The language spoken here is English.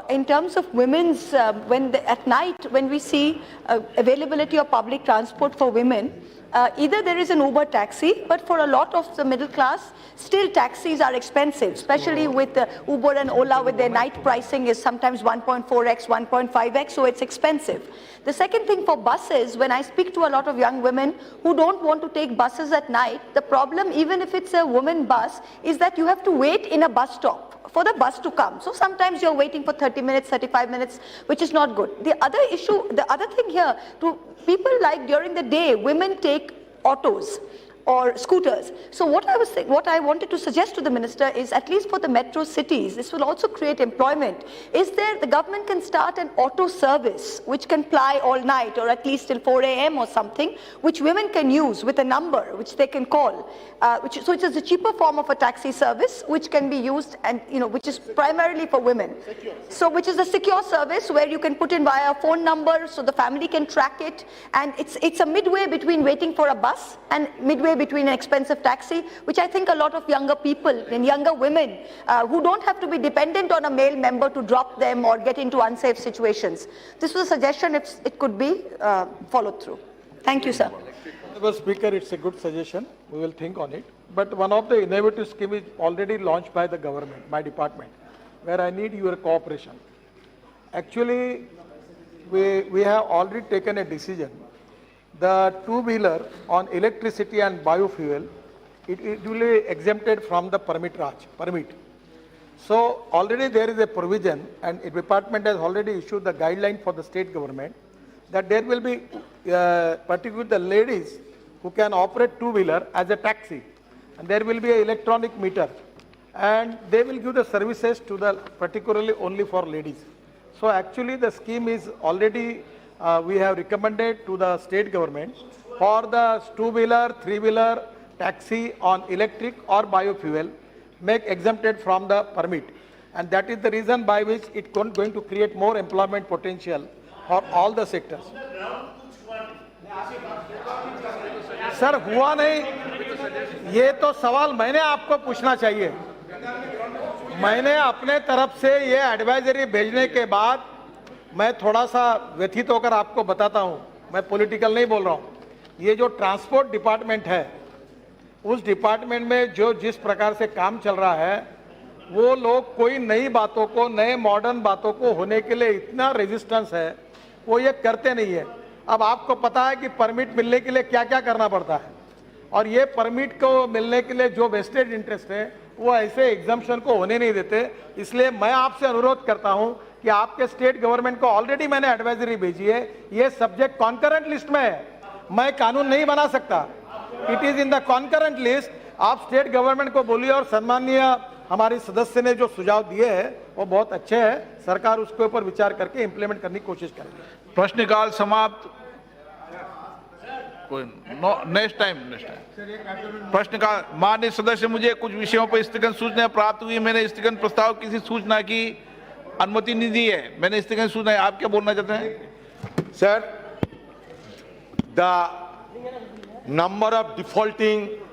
in terms of women's, at night, when we see availability of public transport for women, either there is an Uber taxi, but for a lot of the middle class, still taxis are expensive, especially with Uber and Ola, with their night pricing is sometimes 1.4x, 1.5x, so it's expensive. The second thing for buses, when I speak to a lot of young women who don't want to take buses at night, the problem, even if it's a woman bus, is that you have to wait in a bus stop for the bus to come. So sometimes you're waiting for 30 minutes, 35 minutes, which is not good. The other issue, the other thing here, to people like during the day, women take autos or scooters. So what I wanted to suggest to the minister is, at least for the metro cities, this will also create employment. The government can start an auto service which can ply all night, or at least till 4 a.m. or something, which women can use with a number which they can call. So it is a cheaper form of a taxi service which can be used, and which is primarily for women. So which is a secure service where you can put in via a phone number, so the family can track it, and it's a midway between waiting for a bus and midway between an expensive taxi, which I think a lot of younger people and younger women who don't have to be dependent on a male member to drop them or get into unsafe situations. This was a suggestion, if it could be followed through. Thank you, sir. Mr. Speaker, it's a good suggestion. We will think on it. But one of the innovative schemes is already launched by the government, my department, where I need your cooperation. Actually, we have already taken a decision. The two-wheeler on electricity and biofuel, it will be exempted from the permit. So already there is a provision, and the department has already issued the guideline for the state government, that there will be particularly the ladies who can operate two-wheeler as a taxi, and there will be an electronic meter, and they will give the services to the particularly only for ladies. So actually the scheme is already we have recommended to the state government for the two-wheeler, three-wheeler taxi on electric or biofuel, make exempted from the permit. And that is the reason by which it is going to create more employment potential for all the sectors. Sir हुआ नहीं, ये तो सवाल मैंने आपको पूछना चाहिए. मैंने अपने तरफ से ये एडवाइजरी भेजने के बाद मैं थोड़ा सा व्यथित होकर आपको बताता हूं, मैं पॉलिटिकल नहीं बोल रहा हूं. ये जो ट्रांसपोर्ट डिपार्टमेंट है, उस डिपार्टमेंट में जो जिस प्रकार से काम चल रहा है, वो लोग कोई नई बातों को, नए मॉडर्न बातों को होने के लिए इतना रेजिस्टेंस है, वो ये करते नहीं है. अब आपको पता है कि परमिट मिलने के लिए क्या क्या करना पड़ता है, और ये परमिट को मिलने के लिए जो वेस्टेड इंटरेस्ट है वो ऐसे एग्जम्पशन को होने नहीं देते. इसलिए मैं आपसे अनुरोध करता हूं कि आपके स्टेट गवर्नमेंट को ऑलरेडी मैंने एडवाइजरी भेजी है, ये सब्जेक्ट कॉन्करेंट लिस्ट में है, मैं कानून नहीं बना सकता. It is in the concurrent list. आप स्टेट गवर्नमेंट को बोलिए, और सम्माननीय हमारी सदस्य ने जो सुझाव दिए हैं वो बहुत अच्छे हैं. सरकार उसके ऊपर विचार करके इंप्लीमेंट करने की कोशिश करेगी. प्रश्नकाल समाप्त. नेक्स्ट टाइम प्रश्नकाल. माननीय सदस्य, मुझे कुछ विषयों पर स्थगन सूचना प्राप्त हुई. मैंने स्थगन प्रस्ताव किसी सूचना की अनुमति नहीं दी है. मैंने स्थगन सूचना, आप क्या बोलना चाहते हैं? Sir, the number of defaulting